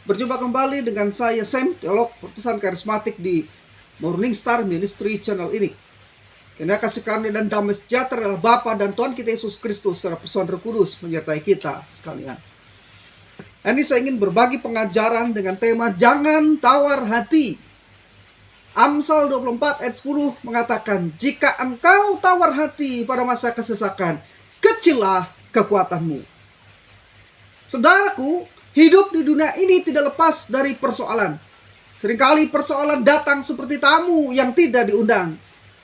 Berjumpa kembali dengan saya Sam, teolog Pertusan Karismatik di Morning Star Ministry channel ini. Karena kasih karunia dan damai sejahtera adalah Bapa dan Tuhan kita Yesus Kristus secara persekutuan Roh Kudus menyertai kita sekalian. Ini saya ingin berbagi pengajaran dengan tema jangan tawar hati. Amsal 24 ayat 10 mengatakan, jika engkau tawar hati pada masa kesesakan, kecillah kekuatanmu. Saudaraku, hidup di dunia ini tidak lepas dari persoalan. Seringkali persoalan datang seperti tamu yang tidak diundang.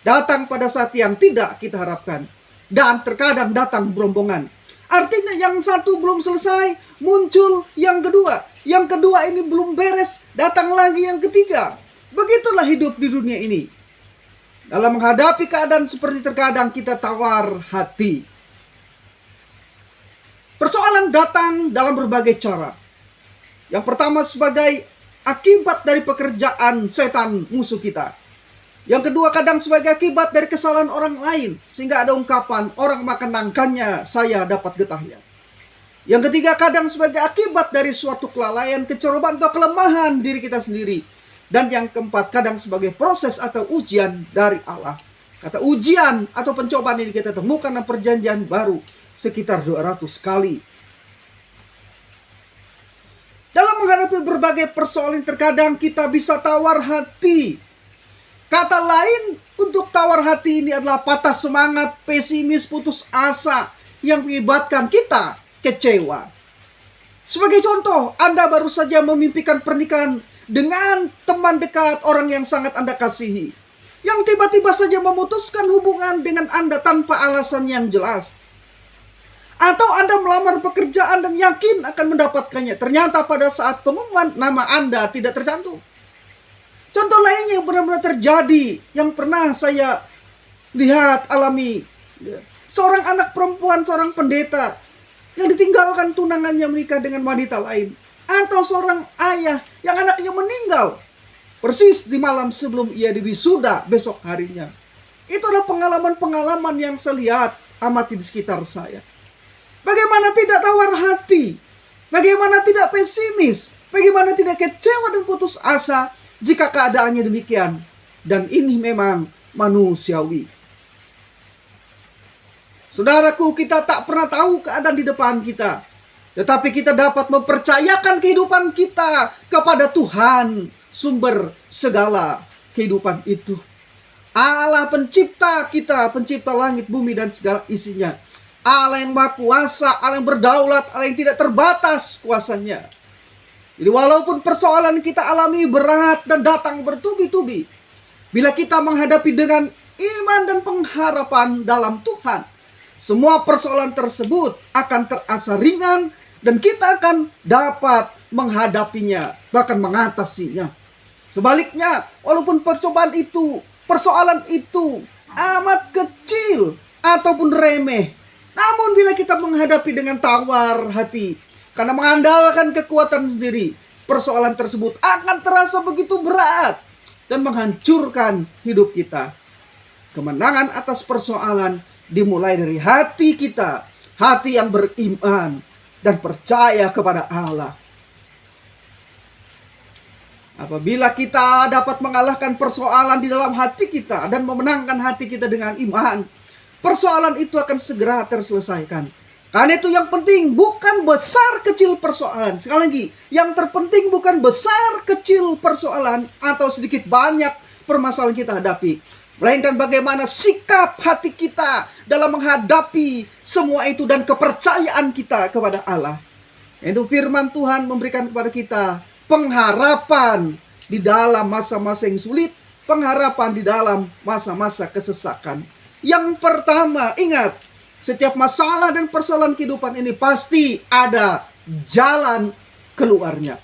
Datang pada saat yang tidak kita harapkan. Dan terkadang datang berombongan. Artinya yang satu belum selesai, muncul yang kedua. Yang kedua ini belum beres, datang lagi yang ketiga. Begitulah hidup di dunia ini. Dalam menghadapi keadaan seperti terkadang kita tawar hati. Persoalan datang dalam berbagai cara. Yang pertama sebagai akibat dari pekerjaan setan musuh kita. Yang kedua kadang sebagai akibat dari kesalahan orang lain. Sehingga ada ungkapan orang makan nangkanya saya dapat getahnya. Yang ketiga kadang sebagai akibat dari suatu kelalaian, kecerobohan atau kelemahan diri kita sendiri. Dan yang keempat kadang sebagai proses atau ujian dari Allah. Kata ujian atau pencobaan ini kita temukan dalam perjanjian baru sekitar 200 kali. Dalam menghadapi berbagai persoalan terkadang kita bisa tawar hati. Kata lain untuk tawar hati ini adalah patah semangat, pesimis, putus asa yang mengakibatkan kita kecewa. Sebagai contoh, Anda baru saja memimpikan pernikahan dengan teman dekat orang yang sangat Anda kasihi. Yang tiba-tiba saja memutuskan hubungan dengan Anda tanpa alasan yang jelas. Atau Anda melamar pekerjaan dan yakin akan mendapatkannya. Ternyata pada saat pengumuman nama Anda tidak tercantum. Contoh lainnya yang benar-benar terjadi, yang pernah saya lihat, alami. Seorang anak perempuan, seorang pendeta, yang ditinggalkan tunangannya menikah dengan wanita lain. Atau seorang ayah yang anaknya meninggal persis di malam sebelum ia diwisuda besok harinya. Itu adalah pengalaman-pengalaman yang saya lihat amati di sekitar saya. Bagaimana tidak tawar hati? Bagaimana tidak pesimis? Bagaimana tidak kecewa dan putus asa jika keadaannya demikian? Dan ini memang manusiawi. Saudaraku, kita tak pernah tahu keadaan di depan kita. Tetapi kita dapat mempercayakan kehidupan kita kepada Tuhan, sumber segala kehidupan itu. Allah pencipta kita, pencipta langit, bumi, dan segala isinya. Allah yang maha kuasa, Allah yang berdaulat, Allah yang tidak terbatas kuasanya. Jadi walaupun persoalan kita alami berat dan datang bertubi-tubi, bila kita menghadapi dengan iman dan pengharapan dalam Tuhan, semua persoalan tersebut akan terasa ringan dan kita akan dapat menghadapinya, bahkan mengatasinya. Sebaliknya, walaupun persoalan itu amat kecil ataupun remeh, namun bila kita menghadapi dengan tawar hati, karena mengandalkan kekuatan sendiri, persoalan tersebut akan terasa begitu berat dan menghancurkan hidup kita. Kemenangan atas persoalan dimulai dari hati kita, hati yang beriman dan percaya kepada Allah. Apabila kita dapat mengalahkan persoalan di dalam hati kita dan memenangkan hati kita dengan iman, persoalan itu akan segera terselesaikan. Karena itu yang penting bukan besar kecil persoalan. Sekali lagi, yang terpenting bukan besar kecil persoalan atau sedikit banyak permasalahan kita hadapi, melainkan bagaimana sikap hati kita dalam menghadapi semua itu dan kepercayaan kita kepada Allah. Itu firman Tuhan memberikan kepada kita pengharapan di dalam masa-masa yang sulit, pengharapan di dalam masa-masa kesesakan. Yang pertama, ingat, setiap masalah dan persoalan kehidupan ini pasti ada jalan keluarnya.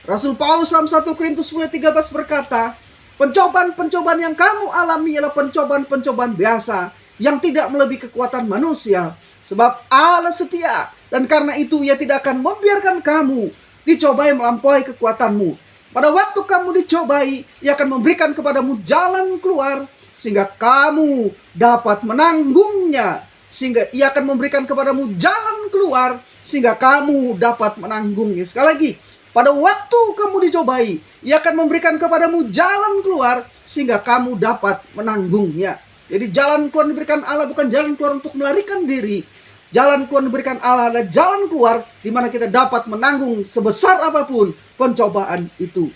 Rasul Paulus dalam 1 Korintus 10:13 berkata, Pencobaan-pencobaan yang kamu alami ialah pencobaan-pencobaan biasa yang tidak melebihi kekuatan manusia. Sebab Allah setia, dan karena itu Ia tidak akan membiarkan kamu dicobai melampaui kekuatanmu. Pada waktu kamu dicobai, Ia akan memberikan kepadamu jalan keluar sehingga kamu dapat menanggungnya. Sehingga Ia akan memberikan kepadamu jalan keluar sehingga kamu dapat menanggungnya. Sekali lagi, pada waktu kamu dicobai, Ia akan memberikan kepadamu jalan keluar sehingga kamu dapat menanggungnya. Jadi jalan keluar diberikan Allah bukan jalan keluar untuk melarikan diri. Jalan keluar diberikan Allah adalah jalan keluar di mana kita dapat menanggung sebesar apapun pencobaan itu.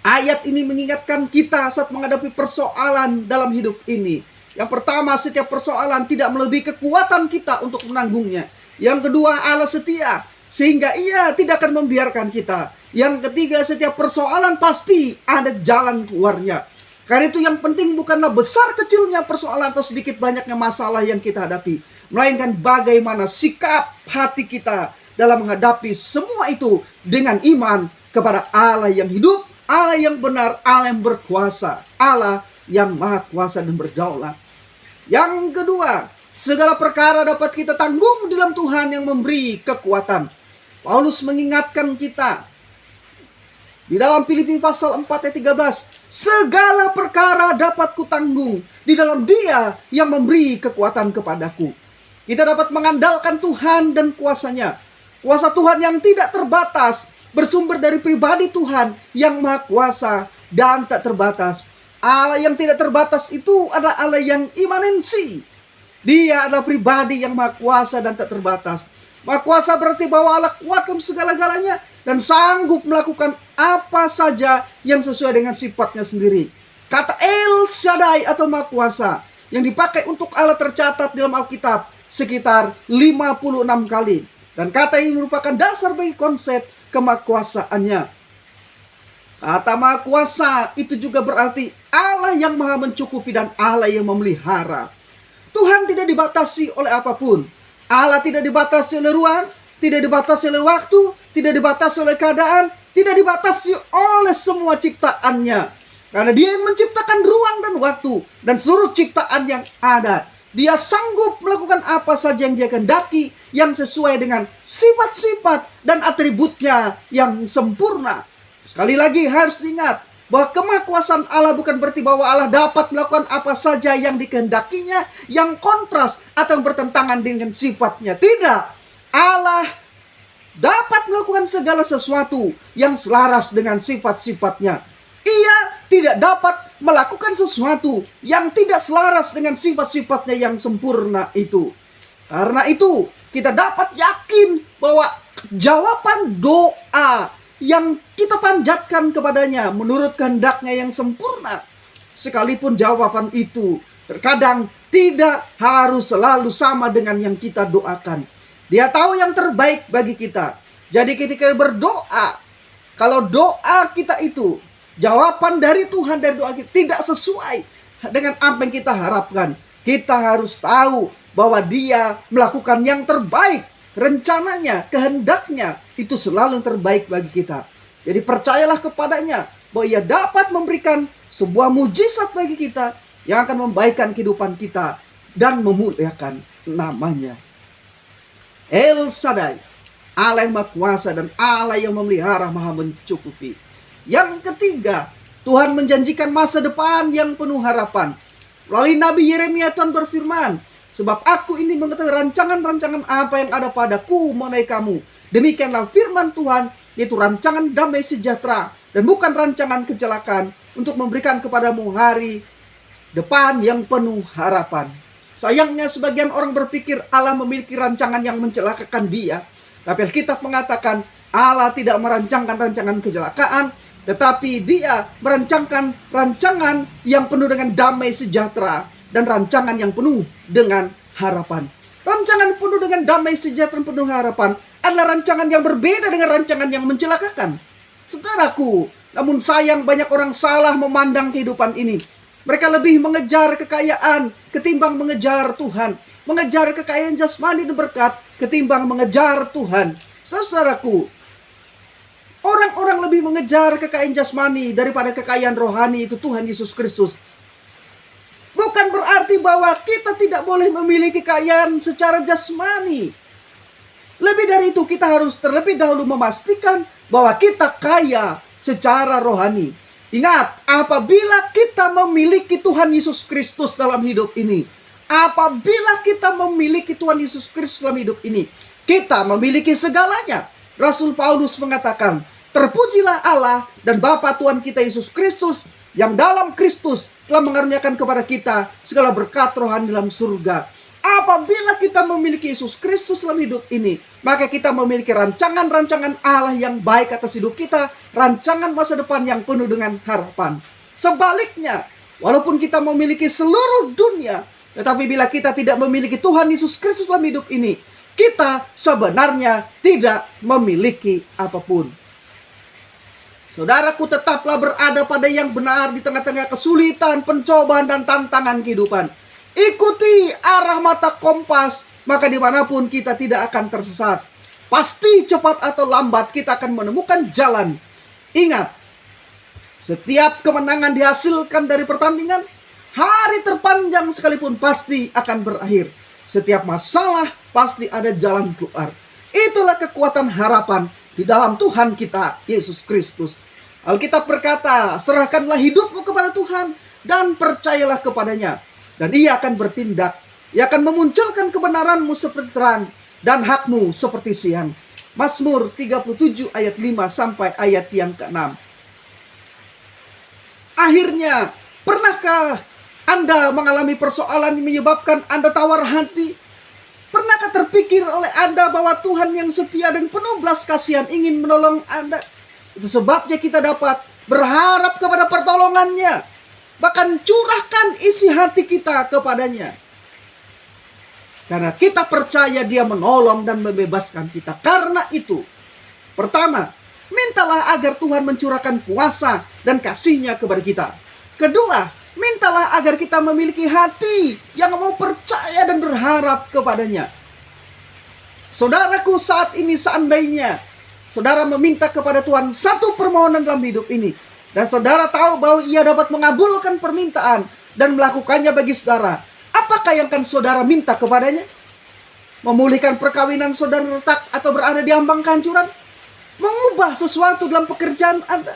Ayat ini mengingatkan kita saat menghadapi persoalan dalam hidup ini. Yang pertama, setiap persoalan tidak melebihi kekuatan kita untuk menanggungnya. Yang kedua, Allah setia sehingga Ia tidak akan membiarkan kita. Yang ketiga, setiap persoalan pasti ada jalan keluarnya. Karena itu yang penting bukanlah besar kecilnya persoalan atau sedikit banyaknya masalah yang kita hadapi, melainkan bagaimana sikap hati kita dalam menghadapi semua itu dengan iman kepada Allah yang hidup, Allah yang benar, Allah yang berkuasa, Allah yang maha kuasa dan berdaulat. Yang kedua, segala perkara dapat kita tanggung dalam Tuhan yang memberi kekuatan. Paulus mengingatkan kita di dalam Filipi pasal 4 ayat 13, segala perkara dapat kutanggung di dalam Dia yang memberi kekuatan kepadaku. Kita dapat mengandalkan Tuhan dan kuasa-Nya. Kuasa Tuhan yang tidak terbatas, bersumber dari pribadi Tuhan yang maha kuasa dan tak terbatas. Allah yang tidak terbatas itu adalah Allah yang imanensi. Dia adalah pribadi yang maha kuasa dan tak terbatas. Maha kuasa berarti bahwa Allah kuat dalam segala-galanya dan sanggup melakukan apa saja yang sesuai dengan sifatnya sendiri. Kata El Shaddai atau maha kuasa yang dipakai untuk Allah tercatat dalam Alkitab sekitar 56 kali. Dan kata ini merupakan dasar bagi konsep kemahakuasaannya. Kata maha kuasa itu juga berarti Allah yang maha mencukupi dan Allah yang memelihara. Tuhan tidak dibatasi oleh apapun. Allah tidak dibatasi oleh ruang, tidak dibatasi oleh waktu, tidak dibatasi oleh keadaan, tidak dibatasi oleh semua ciptaannya. Karena Dia yang menciptakan ruang dan waktu dan seluruh ciptaan yang ada. Dia sanggup melakukan apa saja yang Dia kehendaki yang sesuai dengan sifat-sifat dan atributnya yang sempurna. Sekali lagi harus diingat bahwa kemahakuasaan Allah bukan berarti bahwa Allah dapat melakukan apa saja yang dikehendakinya, yang kontras atau yang bertentangan dengan sifatnya. Tidak. Allah dapat melakukan segala sesuatu yang selaras dengan sifat-sifatnya. Ia tidak dapat melakukan sesuatu yang tidak selaras dengan sifat-sifatnya yang sempurna itu. Karena itu kita dapat yakin bahwa jawaban doa yang kita panjatkan kepadanya menurut kehendaknya yang sempurna, sekalipun jawaban itu terkadang tidak harus selalu sama dengan yang kita doakan. Dia tahu yang terbaik bagi kita. Jadi ketika berdoa, kalau doa kita itu jawaban dari Tuhan dari doa kita tidak sesuai dengan apa yang kita harapkan, kita harus tahu bahwa Dia melakukan yang terbaik. Rencananya, kehendaknya itu selalu yang terbaik bagi kita. Jadi percayalah kepadanya bahwa Ia dapat memberikan sebuah mujizat bagi kita yang akan membaikkan kehidupan kita dan memuliakan namanya. El Shaddai, Allah yang maha kuasa dan Allah yang memelihara, maha mencukupi. Yang ketiga, Tuhan menjanjikan masa depan yang penuh harapan. Melalui Nabi Yeremia Tuhan berfirman, sebab aku ini mengetahui rancangan-rancangan apa yang ada padaku mengenai kamu. Demikianlah firman Tuhan, yaitu rancangan damai sejahtera dan bukan rancangan kecelakaan, untuk memberikan kepadamu hari depan yang penuh harapan. Sayangnya sebagian orang berpikir Allah memiliki rancangan yang mencelakakan dia. Tapi Alkitab mengatakan Allah tidak merancangkan rancangan kecelakaan, tetapi Dia merancangkan rancangan yang penuh dengan damai sejahtera dan rancangan yang penuh dengan harapan. Rancangan penuh dengan damai sejahtera dan penuh harapan adalah rancangan yang berbeda dengan rancangan yang mencelakakan. Saudaraku, namun sayang banyak orang salah memandang kehidupan ini. Mereka lebih mengejar kekayaan ketimbang mengejar Tuhan. Mengejar kekayaan jasmani dan berkat ketimbang mengejar Tuhan. Saudaraku, Orang-orang lebih mengejar kekayaan jasmani daripada kekayaan rohani, itu Tuhan Yesus Kristus. Bukan berarti bahwa kita tidak boleh memiliki kekayaan secara jasmani. Lebih dari itu, kita harus terlebih dahulu memastikan bahwa kita kaya secara rohani. Ingat, apabila kita memiliki Tuhan Yesus Kristus dalam hidup ini, apabila kita memiliki Tuhan Yesus Kristus dalam hidup ini, kita memiliki segalanya. Rasul Paulus mengatakan, terpujilah Allah dan Bapa Tuhan kita Yesus Kristus, yang dalam Kristus telah mengaruniakan kepada kita segala berkat rohani dalam surga. Apabila kita memiliki Yesus Kristus dalam hidup ini, maka kita memiliki rancangan-rancangan Allah yang baik atas hidup kita, rancangan masa depan yang penuh dengan harapan. Sebaliknya, walaupun kita memiliki seluruh dunia, tetapi bila kita tidak memiliki Tuhan Yesus Kristus dalam hidup ini, kita sebenarnya tidak memiliki apapun. Saudaraku, tetaplah berada pada yang benar di tengah-tengah kesulitan, pencobaan, dan tantangan kehidupan. Ikuti arah mata kompas, maka dimanapun kita tidak akan tersesat. Pasti cepat atau lambat kita akan menemukan jalan. Ingat, setiap kemenangan dihasilkan dari pertandingan. Hari terpanjang sekalipun pasti akan berakhir. Setiap masalah pasti ada jalan keluar. Itulah kekuatan harapan di dalam Tuhan kita, Yesus Kristus. Alkitab berkata, serahkanlah hidupmu kepada Tuhan dan percayalah kepadanya, dan Ia akan bertindak. Ia akan memunculkan kebenaranmu seperti terang dan hakmu seperti siang. Mazmur 37 ayat 5 sampai ayat yang ke-6. Akhirnya, pernahkah Anda mengalami persoalan yang menyebabkan Anda tawar hati? Pernahkah terpikir oleh Anda bahwa Tuhan yang setia dan penuh belas kasihan ingin menolong Anda? Itu sebabnya kita dapat berharap kepada pertolongannya. Bahkan curahkan isi hati kita kepadanya. Karena kita percaya Dia menolong dan membebaskan kita. Karena itu, pertama, mintalah agar Tuhan mencurahkan kuasa dan kasih-Nya kepada kita. Kedua, mintalah agar kita memiliki hati yang mau percaya dan berharap kepadanya. Saudaraku, saat ini seandainya saudara meminta kepada Tuhan satu permohonan dalam hidup ini, dan saudara tahu bahwa Ia dapat mengabulkan permintaan dan melakukannya bagi saudara, apakah yang akan saudara minta kepadanya? Memulihkan perkawinan saudara retak atau berada di ambang kehancuran? Mengubah sesuatu dalam pekerjaan Anda?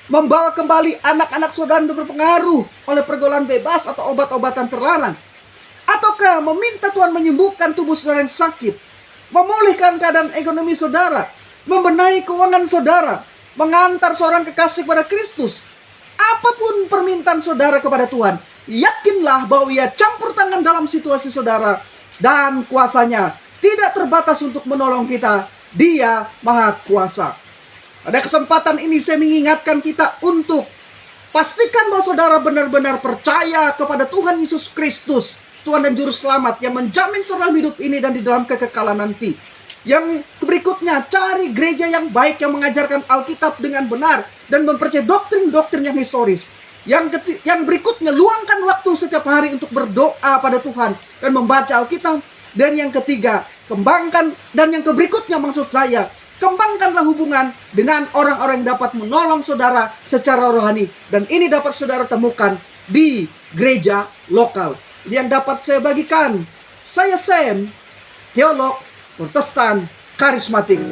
Membawa kembali anak-anak saudara untuk berpengaruh oleh pergaulan bebas atau obat-obatan terlarang? Ataukah meminta Tuhan menyembuhkan tubuh saudara yang sakit? Memulihkan keadaan ekonomi saudara? Membenahi keuangan saudara? Mengantar seorang kekasih kepada Kristus? Apapun permintaan saudara kepada Tuhan, yakinlah bahwa Ia campur tangan dalam situasi saudara, dan kuasanya tidak terbatas untuk menolong kita. Dia Maha Kuasa. Pada kesempatan ini saya mengingatkan kita untuk pastikan bahwa saudara benar-benar percaya kepada Tuhan Yesus Kristus, Tuhan dan Juru Selamat yang menjamin saudara hidup ini dan di dalam kekekalan nanti. Yang berikutnya, cari gereja yang baik yang mengajarkan Alkitab dengan benar dan mempercayai doktrin-doktrin yang historis. Yang berikutnya, luangkan waktu setiap hari untuk berdoa pada Tuhan dan membaca Alkitab. Dan yang ketiga, berikutnya maksud saya, kembangkanlah hubungan dengan orang-orang yang dapat menolong saudara secara rohani. Dan ini dapat saudara temukan di gereja lokal. Yang dapat saya bagikan, saya Sam, teolog Protestan karismatik.